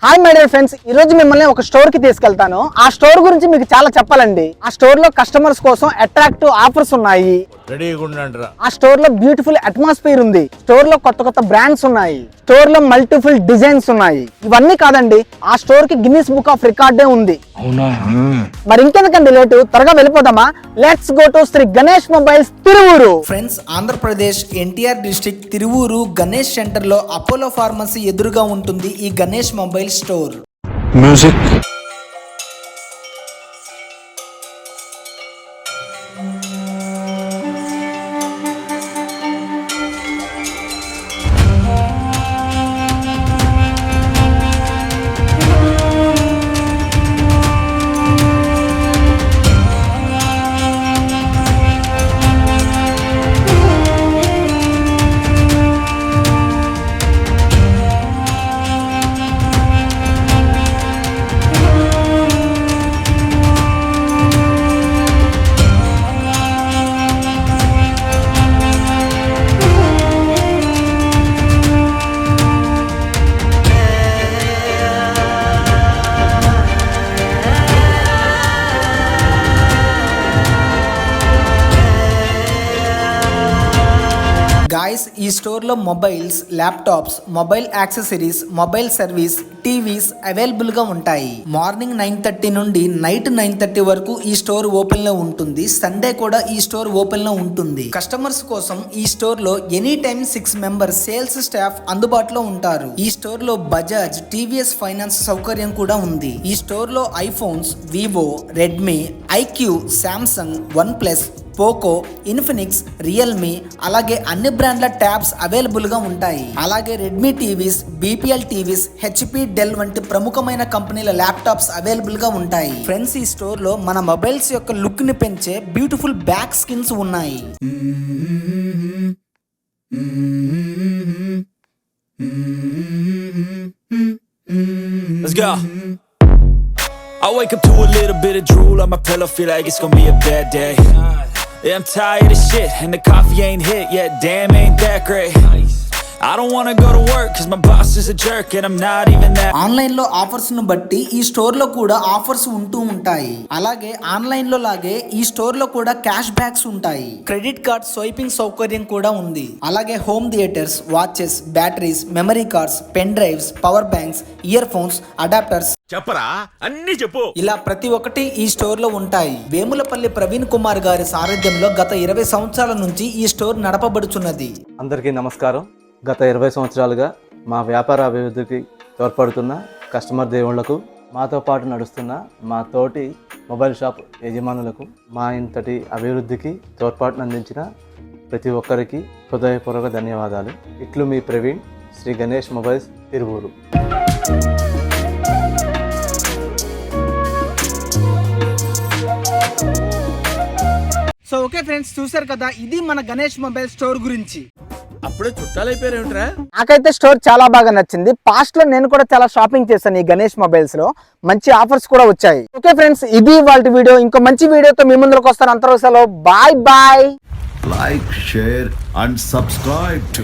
Hi my dear friends, ఈ రోజు మిమ్మల్ని ఒక స్టోర్ కి తీసుకెళ్తాను. ఆ స్టోర్ గురించి మీకు చాలా చెప్పాలండి. ఆ స్టోర్ లో కస్టమర్స్ కోసం అట్రాక్టివ్ ఆఫర్స్ ఉన్నాయి. ఆ స్టోర్ లో బ్యూటిఫుల్ అట్మాస్ఫియర్ ఉంది. స్టోర్ లో కొత్త కొత్త బ్రాండ్స్ ఉన్నాయి. స్టోర్ లో మల్టిపుల్ డిజైన్స్ ఉన్నాయి. ఇవన్నీ కాదండి, ఆ స్టోర్ కి గిన్నిస్ బుక్ ఆఫ్ రికార్డే ఉంది. మరి ఇంకెందుకండి లేటు, త్వరగా వెళ్ళిపోదామా? Let's go to Shri Ganesh mobiles Tiruvuru. Friends, Andhra Pradesh NTR district Tiruvuru Ganesh centre లో అపోలో ఫార్మసీ ఎదురుగా ఉంటుంది ఈ Ganesh mobile store. Music guys, ఈ స్టోర్ లో mobiles, laptops, mobile accessories, mobile service, TVs available గా ఉంటాయి. మార్నింగ్ 9:30 నుండి నైట్ 9:30 వరకు ఈ స్టోర్ ఓపెన్ లో ఉంటుంది. సండే కూడా ఈ స్టోర్ ఓపెన్ లో ఉంటుంది. కస్టమర్స్ కోసం ఈ స్టోర్ లో any time 6 members sales staff అందుబాటులో ఉంటారు. ఈ స్టోర్ లో బజాజ్, టీవీఎస్ ఫైనాన్స్ సౌకర్యం కూడా ఉంది. ఈ స్టోర్ లో iPhones, Vivo, Redmi, iQOO, Samsung, OnePlus, Poco, Infinix, Realme అలాగే అన్ని బ్రాండ్ల ట్యాబ్స్ అవైలబుల్ గా ఉంటాయి. అలాగే Redmi TVs, BPL TVs, HP, Dell వంటి ప్రముఖమైన కంపెనీల ల్యాప్టాప్స్ అవైలబుల్ గా ఉంటాయి. ఫ్రెండ్స్, ఈ స్టోర్ లో మన మొబైల్స్ యొక్క లుక్ ని పెంచే బ్యూటిఫుల్ బ్యాక్ స్కిన్స్ ఉన్నాయి. Let's go. I wake up to a little bit of drool on my pillow, feel like it's gonna be a bad day. Yeah, I'm tired of shit, and the coffee ain't hit yet, damn ain't that great. I don't wanna go to work, cause my boss is a jerk, and I'm not even that. Online లో offers ను బట్టి ఈ store లో కూడా offers ఉంటూ ఉంటాయి. అలాగే online లో లాగే ఈ స్టోర్ లో కూడా క్యాష్ బ్యాక్స్ ఉంటాయి. క్రెడిట్ కార్డ్ స్వైపింగ్ సౌకర్యం కూడా ఉంది. అలాగే home theatres, watches, batteries, memory cards, pen drives, power banks, ear phones, adapters, చెప్పరా అన్ని చెప్పు. ఇలా ప్రతి ఒక్కటి ఈ స్టోర్ లో ఉంటాయి. వేములపల్లి ప్రవీణ్ కుమార్ గారి సారథ్యంలో గత 20 సంవత్సరాల నుంచి ఈ స్టోర్ నడపబడుచున్నది. అందరికీ నమస్కారం. గత 20 సంవత్సరాలుగా మా వ్యాపార అభివృద్ధికి తోడ్పడుతున్న కస్టమర్ దేవుళ్లకు, మాతో పాటు నడుస్తున్న మా తోటి మొబైల్ షాప్ యజమానులకు, మా ఇంతటి అభివృద్ధికి తోడ్పాటును అందించిన ప్రతి ఒక్కరికి హృదయపూర్వక ధన్యవాదాలు. ఇట్లు మీ Praveen, Shri Ganesh mobiles Tiruvuru. So okay friends, చూసారు కదా, ఇది మన గణేష్ మొబైల్ స్టోర్ గురించి. అప్పుడే చుట్టాలైపోయారేమిట్రా? నాకైతే స్టోర్ చాలా బాగా నచ్చింది. పాస్ట్ లో నేను కూడా చాలా షాపింగ్ చేశాను ఈ గణేష్ మొబైల్స్ లో. మంచి ఆఫర్స్ కూడా వచ్చాయి. ఓకే ఫ్రెండ్స్, ఇది వాళ్ళ వీడియో. ఇంకో మంచి వీడియోతో మీ ముందుకు వస్తాను. అంతవరకు bye bye. Like, share and subscribe to